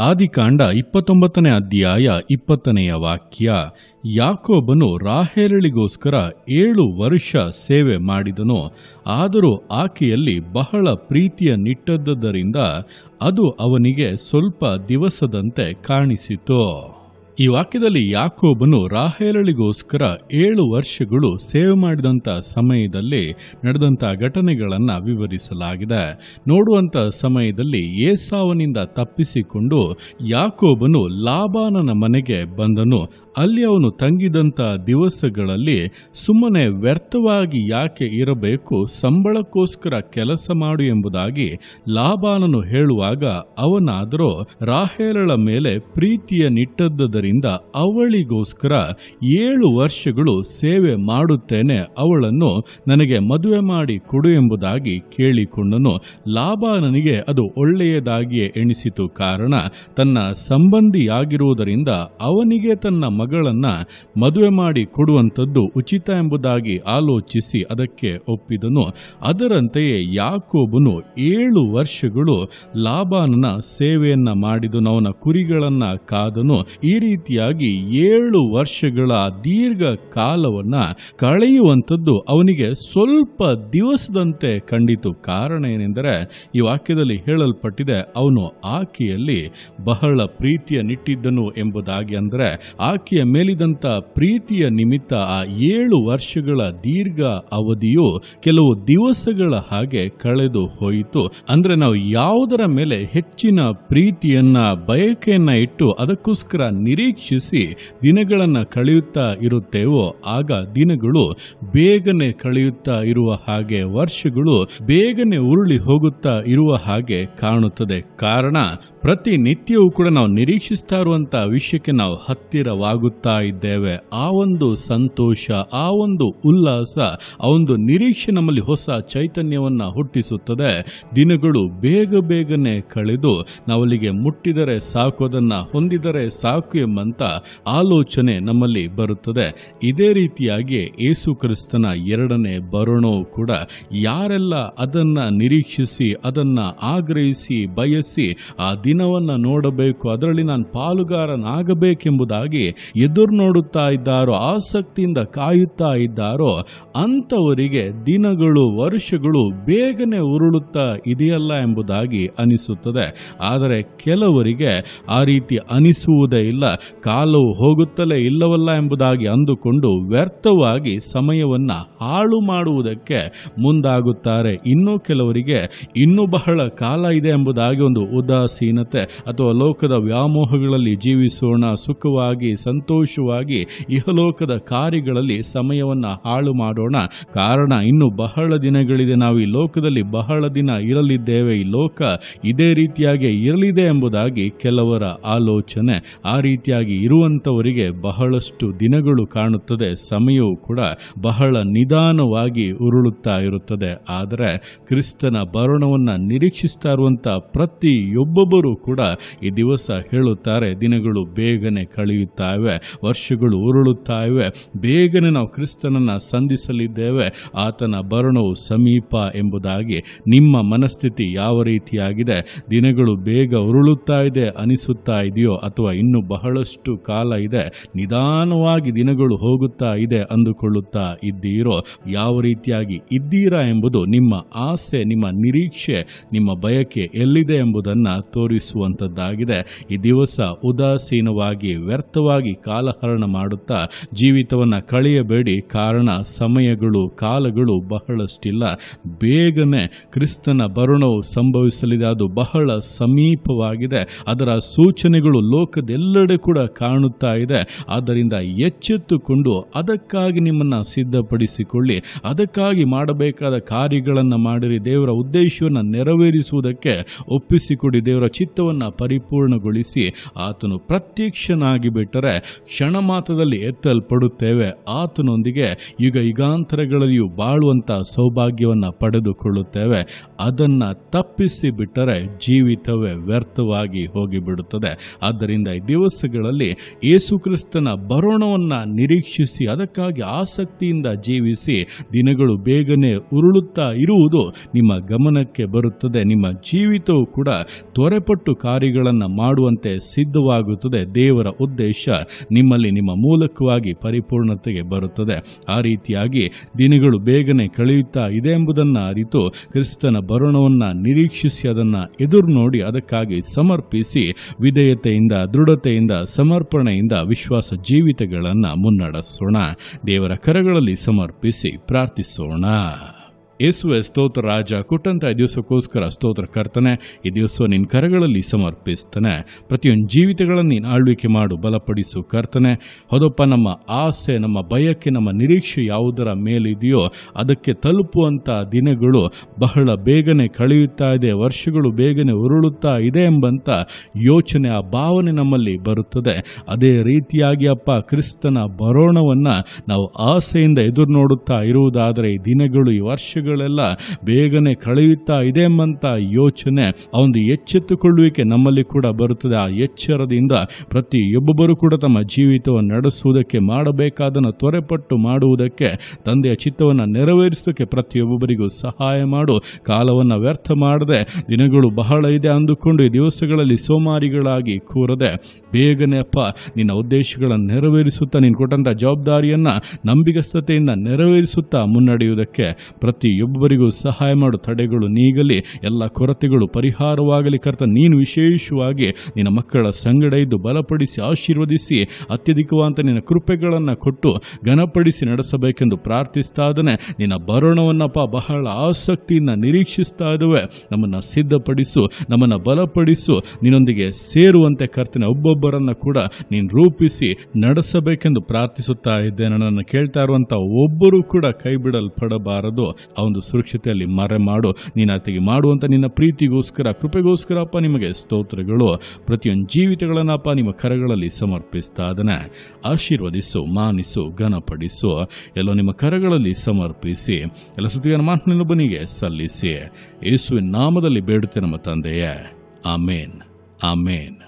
ಆದಿಕಾಂಡ 29ನೇ ಅಧ್ಯಾಯ 20ನೆಯ ವಾಕ್ಯ. ಯಾಕೋಬನು ರಾಹೇಲಳಿಗೋಸ್ಕರ 7 ವರ್ಷ ಸೇವೆ ಮಾಡಿದನು, ಆದರೂ ಆಕೆಯಲ್ಲಿ ಬಹಳ ಪ್ರೀತಿಯ ನಿಟ್ಟದ್ದರಿಂದ ಅದು ಅವನಿಗೆ ಸ್ವಲ್ಪ ದಿವಸದಂತೆ ಕಾಣಿಸಿತು. ಈ ವಾಕ್ಯದಲ್ಲಿ ಯಾಕೋಬನು ರಾಹೇಲಳಿಗೋಸ್ಕರ 7 ವರ್ಷಗಳು ಸೇವೆ ಮಾಡಿದಂಥ ಸಮಯದಲ್ಲಿ ನಡೆದಂಥ ಘಟನೆಗಳನ್ನು ವಿವರಿಸಲಾಗಿದೆ. ನೋಡುವಂಥ ಸಮಯದಲ್ಲಿ ಏಸಾವನಿಂದ ತಪ್ಪಿಸಿಕೊಂಡು ಯಾಕೋಬನು ಲಾಬಾನನ ಮನೆಗೆ ಬಂದನು. ಅಲ್ಲಿ ಅವನು ತಂಗಿದಂಥ ದಿವಸಗಳಲ್ಲಿ ಸುಮ್ಮನೆ ವ್ಯರ್ಥವಾಗಿ ಯಾಕೆ ಇರಬೇಕು, ಸಂಬಳಕ್ಕೋಸ್ಕರ ಕೆಲಸ ಮಾಡು ಎಂಬುದಾಗಿ ಲಾಬಾನನು ಹೇಳುವಾಗ ಅವನಾದರೂ ರಾಹೇಲಳ ಮೇಲೆ ಪ್ರೀತಿಯ ನಿಟ್ಟದ್ದರಿಂದ ಅವಳಿಗೋಸ್ಕರ 7 ವರ್ಷಗಳು ಸೇವೆ ಮಾಡುತ್ತೇನೆ, ಅವಳನ್ನು ನನಗೆ ಮದುವೆ ಮಾಡಿ ಕೊಡು ಎಂಬುದಾಗಿ ಕೇಳಿಕೊಂಡನು. ಲಾಬಾನನಿಗೆ ಅದು ಒಳ್ಳೆಯದಾಗಿಯೇ ಎಣಿಸಿತು. ಕಾರಣ ತನ್ನ ಸಂಬಂಧಿಯಾಗಿರುವುದರಿಂದ ಅವನಿಗೆ ತನ್ನ ಮಗಳನ್ನ ಮದುವೆ ಮಾಡಿ ಕೊಡುವಂಥದ್ದು ಉಚಿತ ಎಂಬುದಾಗಿ ಆಲೋಚಿಸಿ ಅದಕ್ಕೆ ಒಪ್ಪಿದನು. ಅದರಂತೆಯೇ ಯಾಕೋಬನು 7 ವರ್ಷಗಳು ಲಾಬಾನನ ಸೇವೆಯನ್ನ ಮಾಡಿದನು, ಅವನ ಕುರಿಗಳನ್ನ ಕಾದನು. ಈ ರೀತಿಯಾಗಿ 7 ವರ್ಷಗಳ ದೀರ್ಘ ಕಾಲವನ್ನ ಕಳೆಯುವಂಥದ್ದು ಅವನಿಗೆ ಸ್ವಲ್ಪ ದಿವಸದಂತೆ ಕಂಡಿತು. ಕಾರಣ ಏನೆಂದರೆ ಈ ವಾಕ್ಯದಲ್ಲಿ ಹೇಳಲ್ಪಟ್ಟಿದೆ, ಅವನು ಆಕೆಯಲ್ಲಿ ಬಹಳ ಪ್ರೀತಿಯ ನಿಟ್ಟಿದ್ದನು ಎಂಬುದಾಗಿ. ಅಂದರೆ ಆಕೆಯ ಮೇಲಿದಂಥ ಪ್ರೀತಿಯ ನಿಮಿತ್ತ ಆ 7 ವರ್ಷಗಳ ದೀರ್ಘ ಅವಧಿಯು ಕೆಲವು ದಿವಸಗಳ ಹಾಗೆ ಕಳೆದು ಹೋಯಿತು. ಅಂದ್ರೆ ನಾವು ಯಾವುದರ ಮೇಲೆ ಹೆಚ್ಚಿನ ಪ್ರೀತಿಯನ್ನ ಬಯಕೆಯನ್ನ ಇಟ್ಟು ಅದಕ್ಕೋಸ್ಕರ ನಿರೀಕ್ಷಿಸಿ ದಿನಗಳನ್ನ ಕಳೆಯುತ್ತಾ ಇರುತ್ತೇವೋ ಆಗ ದಿನಗಳು ಬೇಗನೆ ಕಳೆಯುತ್ತಾ ಇರುವ ಹಾಗೆ, ವರ್ಷಗಳು ಬೇಗನೆ ಉರುಳಿ ಹೋಗುತ್ತಾ ಇರುವ ಹಾಗೆ ಕಾಣುತ್ತದೆ. ಕಾರಣ ಪ್ರತಿನಿತ್ಯವೂ ಕೂಡ ನಾವು ನಿರೀಕ್ಷಿಸ್ತಾ ಇರುವಂತ ವಿಷಯಕ್ಕೆ ನಾವು ಹತ್ತಿರವಾಗುತ್ತಾ ಇದ್ದೇವೆ. ಆ ಒಂದು ಸಂತೋಷ, ಆ ಒಂದು ಉಲ್ಲಾಸ, ಆ ಒಂದು ನಿರೀಕ್ಷೆ ನಮ್ಮಲ್ಲಿ ಹೊಸ ಚೈತನ್ಯವನ್ನ ಹುಟ್ಟಿಸುತ್ತದೆ. ದಿನಗಳು ಬೇಗ ಬೇಗನೆ ಕಳೆದು ನಾವಲ್ಲಿಗೆ ಮುಟ್ಟಿದರೆ ಸಾಕು, ಅದನ್ನ ಹೊಂದಿದರೆ ಸಾಕು ಎಂಬಂತ ಆಲೋಚನೆ ನಮ್ಮಲ್ಲಿ ಬರುತ್ತದೆ. ಇದೇ ರೀತಿಯಾಗಿ ಯೇಸು ಕ್ರಿಸ್ತನ 2ನೇ ಬರೋಣವು ಕೂಡ ಯಾರೆಲ್ಲ ಅದನ್ನ ನಿರೀಕ್ಷಿಸಿ, ಅದನ್ನ ಆಗ್ರಹಿಸಿ, ಬಯಸಿ ಆ ದಿನವನ್ನ ನೋಡಬೇಕು, ಅದರಲ್ಲಿ ನಾನು ಪಾಲುಗಾರನಾಗಬೇಕೆಂಬುದಾಗಿ ಎದುರು ನೋಡುತ್ತಾ ಇದ್ದಾರೋ, ಆಸಕ್ತಿಯಿಂದ ಕಾಯುತ್ತಾ ಇದ್ದಾರೋ ಅಂಥವರಿಗೆ ದಿನಗಳು, ವರ್ಷಗಳು ಬೇಗನೆ ಉರುಳುತ್ತಾ ಇದೆಯಲ್ಲ ಎಂಬುದಾಗಿ ಅನಿಸುತ್ತದೆ. ಆದರೆ ಕೆಲವರಿಗೆ ಆ ರೀತಿ ಅನಿಸುವುದೇ ಇಲ್ಲ. ಕಾಲವು ಹೋಗುತ್ತಲೇ ಇಲ್ಲವಲ್ಲ ಎಂಬುದಾಗಿ ಅಂದುಕೊಂಡು ವ್ಯರ್ಥವಾಗಿ ಸಮಯವನ್ನ ಹಾಳು ಮಾಡುವುದಕ್ಕೆ ಮುಂದಾಗುತ್ತಾರೆ. ಇನ್ನೂ ಕೆಲವರಿಗೆ ಇನ್ನೂ ಬಹಳ ಕಾಲ ಇದೆ ಎಂಬುದಾಗಿ ಒಂದು ಉದಾಸೀನತೆ ಅಥವಾ ಲೋಕದ ವ್ಯಾಮೋಹಗಳಲ್ಲಿ ಜೀವಿಸೋಣ, ಸುಖವಾಗಿ ಸಂತೋಷವಾಗಿ ಇಹಲೋಕದ ಕಾರ್ಯಗಳಲ್ಲಿ ಸಮಯವನ್ನ ಹಾಳು ಮಾಡೋಣ, ಕಾರಣ ಇನ್ನು ಬಹಳ ದಿನಗಳಿದೆ, ನಾವು ಈ ಲೋಕದಲ್ಲಿ ಬಹಳ ದಿನ ಇರಲಿದ್ದೇವೆ, ಈ ಲೋಕ ಇದೇ ರೀತಿಯಾಗಿ ಇರಲಿದೆ ಎಂಬುದಾಗಿ ಕೆಲವರ ಆಲೋಚನೆ. ಆ ರೀತಿಯಾಗಿ ಇರುವಂತವರಿಗೆ ಬಹಳಷ್ಟು ದಿನಗಳು ಕಾಣುತ್ತದೆ, ಸಮಯವು ಕೂಡ ಬಹಳ ನಿಧಾನವಾಗಿ ಉರುಳುತ್ತಾ ಇರುತ್ತದೆ. ಆದರೆ ಕ್ರಿಸ್ತನ ಬರೋಣವನ್ನ ನಿರೀಕ್ಷಿಸ್ತಾ ಇರುವಂತ ಪ್ರತಿಯೊಬ್ಬೊಬ್ಬರು ಕೂಡ ಈ ದಿವಸ ಹೇಳುತ್ತಾರೆ, ದಿನಗಳು ಬೇಗನೆ ಕಳೆಯುತ್ತಾ ಇವೆ, ವರ್ಷಗಳು ಉರುಳುತ್ತಾ ಇವೆ, ಬೇಗನೆ ನಾವು ಕ್ರಿಸ್ತನನ್ನ ಸಂಧಿಸಲಿದ್ದೇವೆ, ಆತನ ಬರೋಣವು ಸಮೀಪ ಎಂಬುದಾಗಿ. ನಿಮ್ಮ ಮನಸ್ಥಿತಿ ಯಾವ ರೀತಿಯಾಗಿದೆ? ದಿನಗಳು ಬೇಗ ಉರುಳುತ್ತಾ ಇದೆ ಅನಿಸುತ್ತಾ ಇದೆಯೋ, ಅಥವಾ ಇನ್ನು ಬಹಳಷ್ಟು ಕಾಲ ಇದೆ, ನಿಧಾನವಾಗಿ ದಿನಗಳು ಹೋಗುತ್ತಾ ಇದೆ ಅಂದುಕೊಳ್ಳುತ್ತಾ ಇದ್ದೀರೋ? ಯಾವ ರೀತಿಯಾಗಿ ಇದ್ದೀರಾ ಎಂಬುದು ನಿಮ್ಮ ಆಸೆ, ನಿಮ್ಮ ನಿರೀಕ್ಷೆ, ನಿಮ್ಮ ಬಯಕೆ ಎಲ್ಲಿದೆ ಎಂಬುದನ್ನ ತೋರಿಸುವಂತದ್ದಾಗಿದೆ. ಈ ದಿವಸ ಉದಾಸೀನವಾಗಿ ವ್ಯರ್ಥವಾಗಿ ಕಾಲಹರಣ ಮಾಡುತ್ತಾ ಜೀವಿತವನ್ನ ಕಳೆಯಬೇಡಿ. ಕಾರಣ ಸಮಯಗಳು, ಕಾಲಗಳು ಬಹಳಷ್ಟಿಲ್ಲ. ಬೇಗನೆ ಕ್ರಿಸ್ತನ ಬರೋಣವು ಸಂಭವಿಸಲಿದೆ, ಅದು ಬಹಳ ಸಮೀಪವಾಗಿದೆ. ಅದರ ಸೂಚನೆಗಳು ಲೋಕದೆಲ್ಲೆಡೆ ಕೂಡ ಕಾಣುತ್ತಾ ಇದೆ. ಆದ್ದರಿಂದ ಎಚ್ಚೆತ್ತುಕೊಂಡು ಅದಕ್ಕಾಗಿ ನಿಮ್ಮನ್ನ ಸಿದ್ಧಪಡಿಸಿಕೊಳ್ಳಿ, ಅದಕ್ಕಾಗಿ ಮಾಡಬೇಕಾದ ಕಾರ್ಯಗಳನ್ನು ಮಾಡಿರಿ, ದೇವರ ಉದ್ದೇಶವನ್ನು ನೆರವೇರಿಸುವುದಕ್ಕೆ ಒಪ್ಪಿಸಿಕೊಡಿ, ದೇವರ ಚಿತ್ತವನ್ನು ಪರಿಪೂರ್ಣಗೊಳಿಸಿ ಆತನು ಪ್ರತ್ಯಕ್ಷನಾಗಿ ಬಿಟ್ಟರೆ ಕ್ಷಣ ಮಾತ್ರದಲ್ಲಿ ಎತ್ತಲ್ಪಡುತ್ತೇವೆ. ಆತನೊಂದಿಗೆ ಯುಗ ಯುಗಾಂತರಗಳಲ್ಲಿಯೂ ಬಾಳುವಂತ ಸೌಭಾಗ್ಯವನ್ನು ಪಡೆದುಕೊಳ್ಳುತ್ತೇವೆ. ಅದನ್ನ ತಪ್ಪಿಸಿ ಬಿಟ್ಟರೆ ಜೀವಿತವೇ ವ್ಯರ್ಥವಾಗಿ ಹೋಗಿಬಿಡುತ್ತದೆ. ಆದ್ದರಿಂದ ಈ ದಿವಸಗಳಲ್ಲಿ ದಿನಗಳಲ್ಲಿ ಯೇಸು ಕ್ರಿಸ್ತನ ಬರೋಣವನ್ನು ನಿರೀಕ್ಷಿಸಿ ಅದಕ್ಕಾಗಿ ಆಸಕ್ತಿಯಿಂದ ಜೀವಿಸಿ ದಿನಗಳು ಬೇಗನೆ ಉರುಳುತ್ತಾ ಇರುವುದು ನಿಮ್ಮ ಗಮನಕ್ಕೆ ಬರುತ್ತದೆ. ನಿಮ್ಮ ಜೀವಿತವು ಕೂಡ ತ್ವರೆಪಟ್ಟು ಕಾರ್ಯಗಳನ್ನು ಮಾಡುವಂತೆ ಸಿದ್ಧವಾಗುತ್ತದೆ. ದೇವರ ಉದ್ದೇಶ ನಿಮ್ಮಲ್ಲಿ ನಿಮ್ಮ ಮೂಲಕವಾಗಿ ಪರಿಪೂರ್ಣತೆಗೆ ಬರುತ್ತದೆ. ಆ ರೀತಿಯಾಗಿ ದಿನಗಳು ಬೇಗನೆ ಕಳೆಯುತ್ತಾ ಇದೆ ಎಂಬುದನ್ನು ಅರಿತು ಕ್ರಿಸ್ತನ ಬರೋಣವನ್ನು ನಿರೀಕ್ಷಿಸಿ ಅದನ್ನು ಎದುರು ನೋಡಿ ಅದಕ್ಕಾಗಿ ಸಮರ್ಪಿಸಿ ವಿಧೇಯತೆಯಿಂದ, ದೃಢತೆಯಿಂದ, ಸಮರ್ಪಣೆಯಿಂದ ವಿಶ್ವಾಸ ಜೀವಿತಗಳನ್ನು ಮುನ್ನಡೆಸೋಣ. ದೇವರ ಕರಗಳಲ್ಲಿ ಸಮರ್ಪಿಸಿ ಪ್ರಾರ್ಥಿಸೋಣ. ಯೇಸುವೆ ಸ್ತೋತ್ರ ರಾಜ, ಕೊಟ್ಟಂಥ ಈ ದಿವಸಕ್ಕೋಸ್ಕರ ಸ್ತೋತ್ರ ಕರ್ತನೆ. ಈ ದಿವಸ ನಿನ್ನ ಕರಗಳಲ್ಲಿ ಸಮರ್ಪಿಸ್ತಾನೆ. ಪ್ರತಿಯೊಂದು ಜೀವಿತಗಳನ್ನು ನೀನು ಆಳ್ವಿಕೆ ಮಾಡು, ಬಲಪಡಿಸು ಕರ್ತನೆ. ಹೌದಪ್ಪ, ನಮ್ಮ ಆಸೆ, ನಮ್ಮ ಬಯಕೆ, ನಮ್ಮ ನಿರೀಕ್ಷೆ ಯಾವುದರ ಮೇಲಿದೆಯೋ ಅದಕ್ಕೆ ತಲುಪುವಂಥ ದಿನಗಳು ಬಹಳ ಬೇಗನೆ ಕಳೆಯುತ್ತಾ ಇದೆ, ವರ್ಷಗಳು ಬೇಗನೆ ಉರುಳುತ್ತಾ ಇದೆ ಎಂಬಂಥ ಯೋಚನೆ, ಆ ಭಾವನೆ ನಮ್ಮಲ್ಲಿ ಬರುತ್ತದೆ. ಅದೇ ರೀತಿಯಾಗಿ ಅಪ್ಪ, ಕ್ರಿಸ್ತನ ಬರೋಣವನ್ನು ನಾವು ಆಸೆಯಿಂದ ಎದುರು ನೋಡುತ್ತಾ ಇರುವುದಾದರೆ ಈ ದಿನಗಳು, ಈ ವರ್ಷಗಳೆಲ್ಲ ಬೇಗನೆ ಕಳೆಯುತ್ತಾ ಇದೆ ಎಂಬಂಥ ಯೋಚನೆ, ಆ ಒಂದು ಎಚ್ಚೆತ್ತುಕೊಳ್ಳುವಿಕೆ ನಮ್ಮಲ್ಲಿ ಕೂಡ ಬರುತ್ತದೆ. ಆ ಎಚ್ಚರದಿಂದ ಪ್ರತಿಯೊಬ್ಬೊಬ್ಬರು ಕೂಡ ತಮ್ಮ ಜೀವಿತವನ್ನು ನಡೆಸುವುದಕ್ಕೆ, ಮಾಡಬೇಕಾದನ್ನು ತ್ವರೆಪಟ್ಟು ಮಾಡುವುದಕ್ಕೆ, ತಂದೆಯ ಚಿತ್ತವನ್ನು ನೆರವೇರಿಸೋದಕ್ಕೆ ಪ್ರತಿಯೊಬ್ಬೊಬ್ಬರಿಗೂ ಸಹಾಯ ಮಾಡು. ಕಾಲವನ್ನು ವ್ಯರ್ಥ ಮಾಡದೆ, ದಿನಗಳು ಬಹಳ ಇದೆ ಅಂದುಕೊಂಡು ಈ ದಿವಸಗಳಲ್ಲಿ ಸೋಮಾರಿಗಳಾಗಿ ಕೂರದೆ ಬೇಗನೆ ಅಪ್ಪ ನಿನ್ನ ಉದ್ದೇಶಗಳನ್ನು ನೆರವೇರಿಸುತ್ತಾ, ನೀನು ಕೊಟ್ಟಂಥ ಜವಾಬ್ದಾರಿಯನ್ನು ನಂಬಿಗಸ್ತತೆಯಿಂದ ನೆರವೇರಿಸುತ್ತಾ ಮುನ್ನಡೆಯುವುದಕ್ಕೆ ಪ್ರತಿಯೊಬ್ಬರಿಗೂ ಸಹಾಯ ಮಾಡು. ತಡೆಗಳು ನೀಗಲಿ, ಎಲ್ಲ ಕೊರತೆಗಳು ಪರಿಹಾರವಾಗಲಿ ಕರ್ತ. ನೀನು ವಿಶೇಷವಾಗಿ ನಿನ್ನ ಮಕ್ಕಳ ಸಂಗಡ ಇದ್ದು ಬಲಪಡಿಸಿ, ಆಶೀರ್ವದಿಸಿ, ಅತ್ಯಧಿಕವಾದಂಥ ನಿನ್ನ ಕೃಪೆಗಳನ್ನು ಕೊಟ್ಟು ಘನಪಡಿಸಿ ನಡೆಸಬೇಕೆಂದು ಪ್ರಾರ್ಥಿಸ್ತಾ ಇದ್ದಾನೆ. ನಿನ್ನ ಬರೋಣವನ್ನಪ್ಪ ಬಹಳ ಆಸಕ್ತಿಯಿಂದ ನಿರೀಕ್ಷಿಸ್ತಾ ಇದ್ದೇವೆ. ನಮ್ಮನ್ನು ಸಿದ್ಧಪಡಿಸು, ನಮ್ಮನ್ನು ಬಲಪಡಿಸು, ನಿನ್ನೊಂದಿಗೆ ಸೇರುವಂತೆ ಕರ್ತನೆ ಒಬ್ಬೊಬ್ಬರನ್ನು ಕೂಡ ನೀನು ರೂಪಿಸಿ ನಡೆಸಬೇಕೆಂದು ಪ್ರಾರ್ಥಿಸುತ್ತಾ ಇದ್ದೇನೆ. ನನ್ನನ್ನು ಕೇಳ್ತಾ ಇರುವಂಥ ಒಬ್ಬರೂ ಕೂಡ ಕೈ ಬಿಡಲ್ಪಡಬಾರದು. ಆ ಒಂದು ಸುರಕ್ಷತೆಯಲ್ಲಿ ಮರೆ ಮಾಡು. ನೀನು ಆತಗೆ ಮಾಡುವಂಥ ನಿನ್ನ ಪ್ರೀತಿಗೋಸ್ಕರ, ಕೃಪೆಗೋಸ್ಕರಪ್ಪ ನಿಮಗೆ ಸ್ತೋತ್ರಗಳು. ಪ್ರತಿಯೊಂದು ಜೀವಿತಗಳನ್ನಪ್ಪ ನಿಮ್ಮ ಕರಗಳಲ್ಲಿ ಸಮರ್ಪಿಸ್ತಾ ಇದ್ದಾನೆ. ಆಶೀರ್ವದಿಸು, ಮಾನಿಸು, ಘನಪಡಿಸು. ಎಲ್ಲೋ ನಿಮ್ಮ ಕರಗಳಲ್ಲಿ ಸಮರ್ಪಿಸಿ ಎಲ್ಲ ಸ್ತುತಿಯನ್ನು ಮಾತನಾಡಬನಿಗೆ ಸಲ್ಲಿಸಿ ಯೇಸುವಿನ ನಾಮದಲ್ಲಿ ಬೇಡುತ್ತೆ ನಮ್ಮ ತಂದೆಯೇ. ಆಮೇನ್, ಆಮೇನ್.